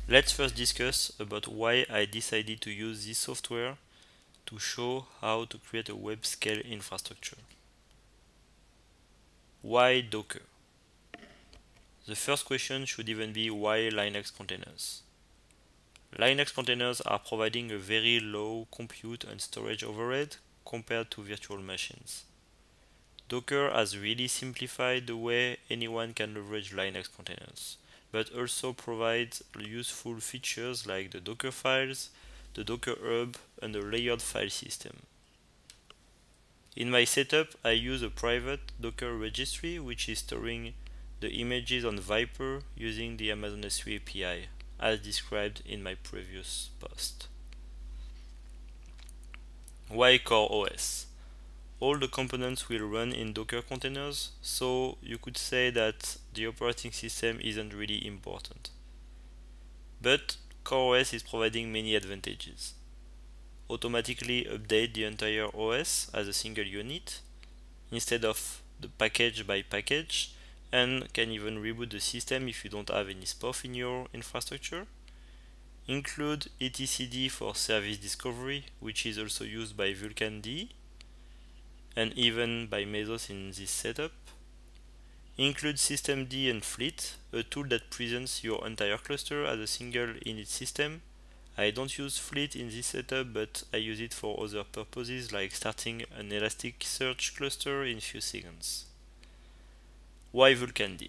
Let's first discuss about why I decided to use this software to show how to create a web scale infrastructure. Why Docker? The first question should even be why Linux containers? Linux containers are providing a very low compute and storage overhead compared to virtual machines. Docker has really simplified the way anyone can leverage Linux containers, but also provides useful features like the Docker files, the Docker Hub, and the layered file system. In my setup, I use a private Docker registry which is storing the images on Viper using the Amazon S3 API, as described in my previous post. Why CoreOS? All the components will run in Docker containers, so you could say that the operating system isn't really important. But CoreOS is providing many advantages. Automatically update the entire OS as a single unit instead of the package by package, and can even reboot the system if you don't have any SPOF in your infrastructure. Include etcd for service discovery, which is also used by vulkan-d and even by Mesos in this setup. Include systemd and Fleet, a tool that presents your entire cluster as a single init system. I don't use Fleet in this setup, but I use it for other purposes like starting an Elasticsearch cluster in few seconds. Why vulkan-d?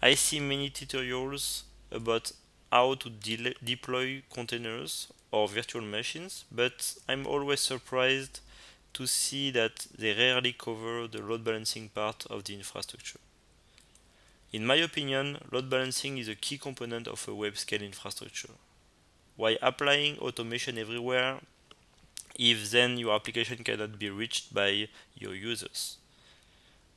I see many tutorials about how to deploy containers or virtual machines, but I'm always surprised to see that they rarely cover the load balancing part of the infrastructure. In my opinion, load balancing is a key component of a web scale infrastructure. Why applying automation everywhere if then your application cannot be reached by your users?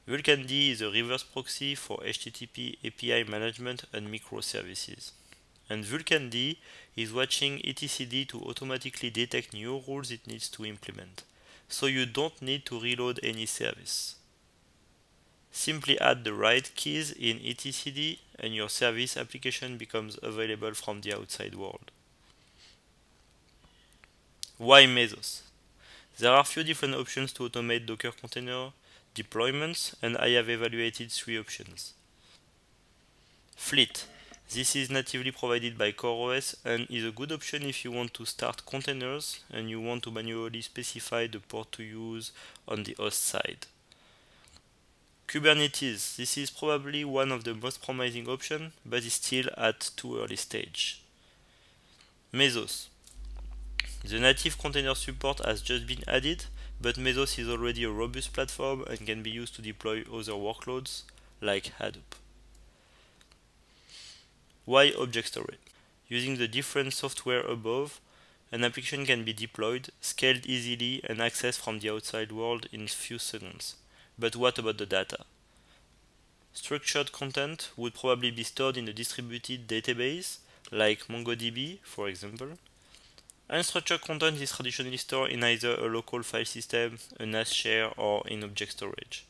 vulkan-d is a reverse proxy for HTTP API management and microservices. And vulkan-d is watching etcd to automatically detect new rules it needs to implement, so you don't need to reload any service. Simply add the right keys in etcd and your service application becomes available from the outside world. Why Mesos? There are few different options to automate Docker container deployments, and I have evaluated 3 options. Fleet. This is natively provided by CoreOS and is a good option if you want to start containers and you want to manually specify the port to use on the host side. Kubernetes. This is probably one of the most promising options, but is still at too early stage. Mesos. The native container support has just been added, but Mesos is already a robust platform and can be used to deploy other workloads like Hadoop. Why object storage? Using the different software above, an application can be deployed, scaled easily, and accessed from the outside world in few seconds. But what about the data? Structured content would probably be stored in a distributed database, like MongoDB, for example. Unstructured content is traditionally stored in either a local file system, a NAS share, or in object storage.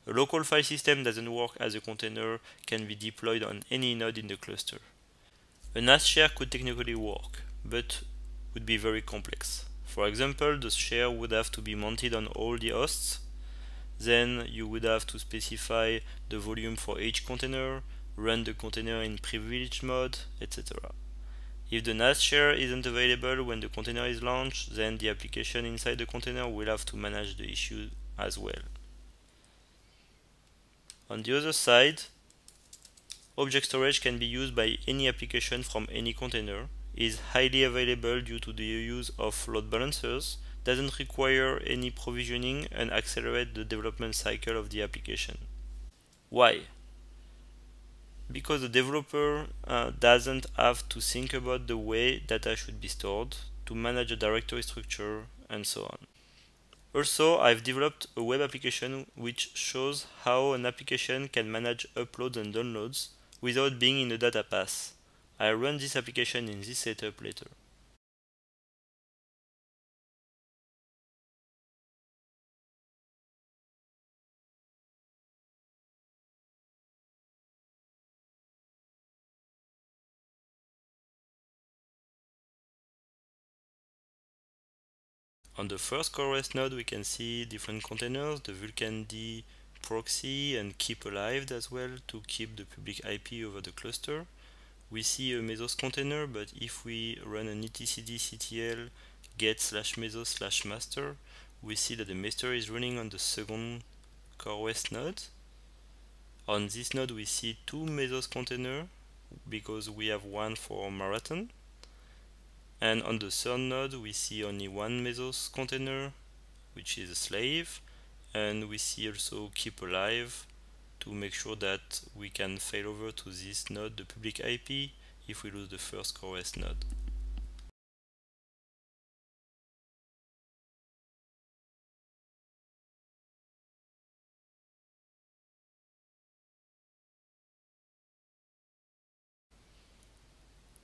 A local file system doesn't work as a container can be deployed on any node in the cluster. A NAS share could technically work, but would be very complex. For example, the share would have to be mounted on all the hosts. Then you would have to specify the volume for each container, run the container in privileged mode, etc. If the NAS share isn't available when the container is launched, then the application inside the container will have to manage the issue as well. On the other side, object storage can be used by any application from any container, is highly available due to the use of load balancers, doesn't require any provisioning, and accelerate the development cycle of the application. Why? Because the developer doesn't have to think about the way data should be stored, to manage a directory structure, and so on. Also, I've developed a web application which shows how an application can manage uploads and downloads without being in a data path. I'll run this application in this setup later. On the first CoreOS node, we can see different containers, the vulkan-d proxy and keep alive as well to keep the public IP over the cluster. We see a Mesos container, but if we run an etcd-ctl get/mesos/master, we see that the master is running on the second CoreOS node. On this node, we see two Mesos containers because we have one for Marathon. And on the third node, we see only one Mesos container, which is a slave, and we see also keep alive to make sure that we can fail over to this node, the public IP, if we lose the first CoreOS node.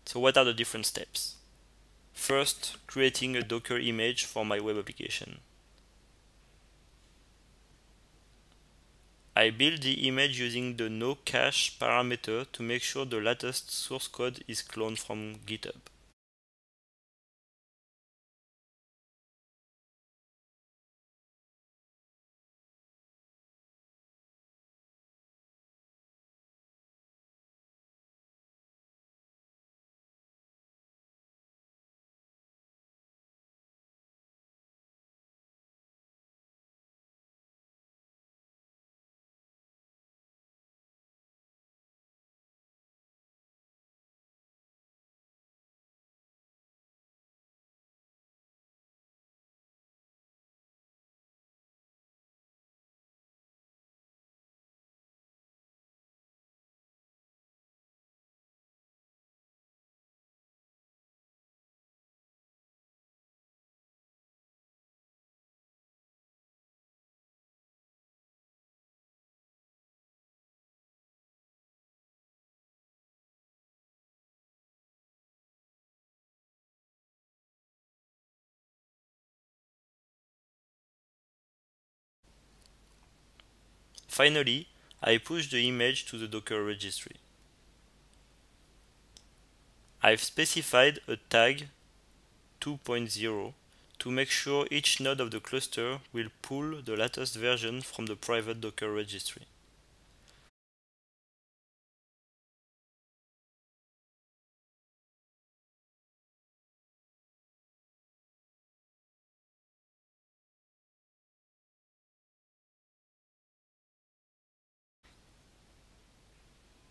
So what are the different steps? First, creating a Docker image for my web application. I build the image using the nocache parameter to make sure the latest source code is cloned from GitHub. Finally, I push the image to the Docker registry. I've specified a tag 2.0 to make sure each node of the cluster will pull the latest version from the private Docker registry.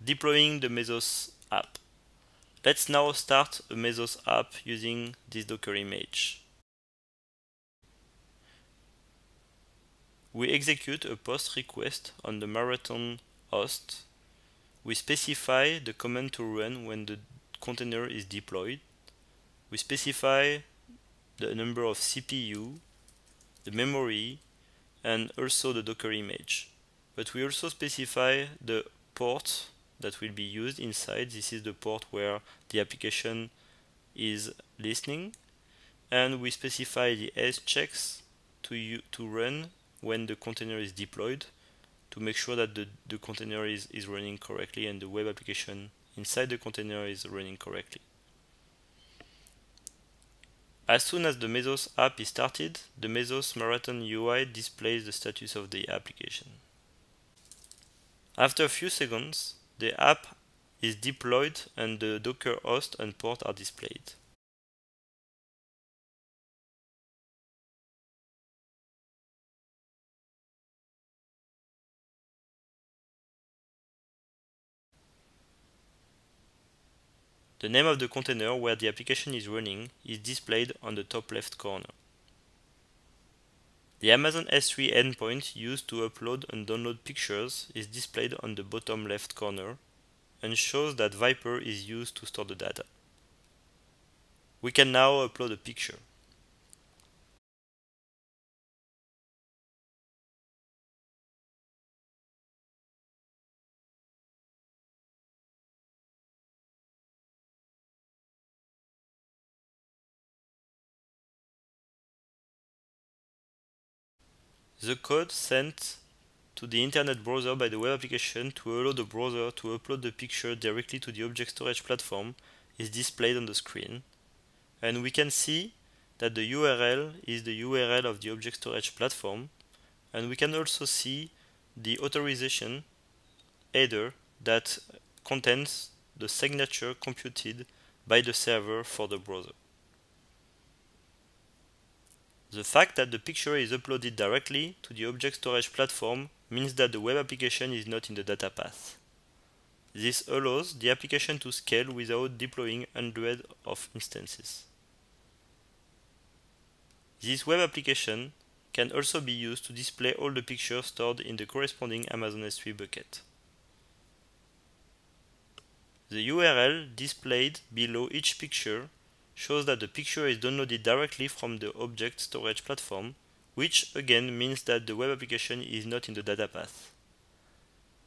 Deploying the Mesos app. Let's now start a Mesos app using this Docker image. We execute a post request on the Marathon host. We specify the command to run when the container is deployed. We specify the number of CPU, the memory, and also the Docker image. But we also specify the port that will be used inside. This is the port where the application is listening. And we specify the else checks to run when the container is deployed to make sure that the container is running correctly and the web application inside the container is running correctly. As soon as the Mesos app is started, the Mesos Marathon UI displays the status of the application. After a few seconds, the app is deployed and the Docker host and port are displayed. The name of the container where the application is running is displayed on the top left corner. The Amazon S3 endpoint used to upload and download pictures is displayed on the bottom left corner and shows that Viper is used to store the data. We can now upload a picture. The code sent to the internet browser by the web application to allow the browser to upload the picture directly to the object storage platform is displayed on the screen, and we can see that the URL is the URL of the object storage platform, and we can also see the authorization header that contains the signature computed by the server for the browser. The fact that the picture is uploaded directly to the object storage platform means that the web application is not in the data path. This allows the application to scale without deploying hundreds of instances. This web application can also be used to display all the pictures stored in the corresponding Amazon S3 bucket. The URL displayed below each picture shows that the picture is downloaded directly from the object storage platform, which again means that the web application is not in the data path.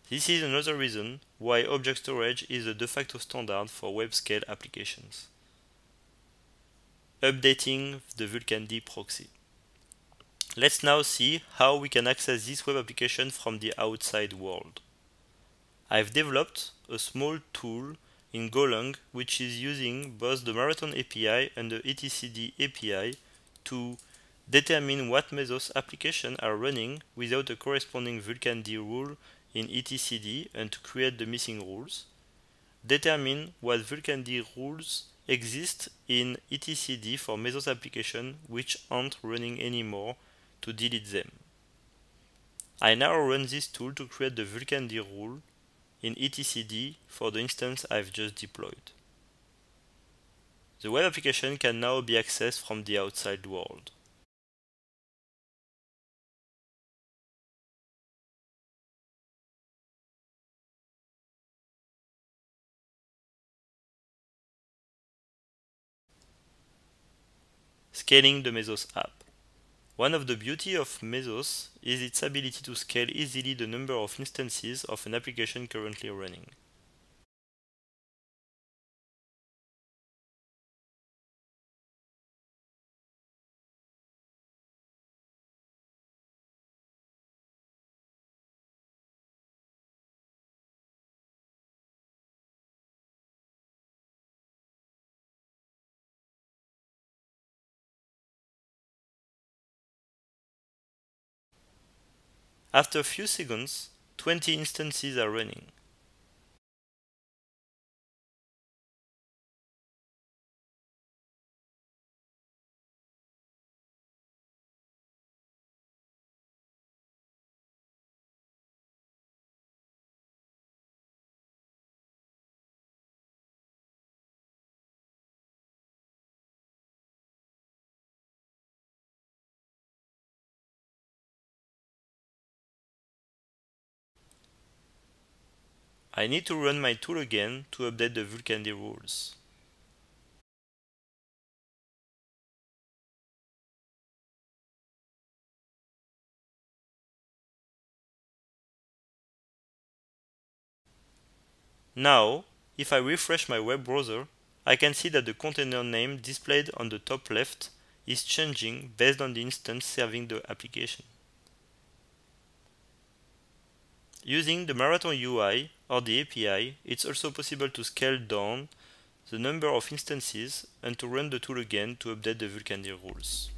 This is another reason why object storage is the de facto standard for web scale applications. Updating the vulkand proxy. Let's now see how we can access this web application from the outside world. I've developed a small tool in Golang which is using both the Marathon API and the etcd API to determine what Mesos applications are running without a corresponding vulkand rule in etcd and to create the missing rules, determine what vulkand rules exist in etcd for Mesos applications which aren't running anymore to delete them. I now run this tool to create the vulkand rule in etcd for the instance I've just deployed. The web application can now be accessed from the outside world. Scaling the Mesos app. One of the beauty of Mesos is its ability to scale easily the number of instances of an application currently running. After a few seconds, 20 instances are running. I need to run my tool again to update the vulkand rules. Now, if I refresh my web browser, I can see that the container name displayed on the top left is changing based on the instance serving the application. Using the Marathon UI or the API, it's also possible to scale down the number of instances and to run the tool again to update the vulkand rules.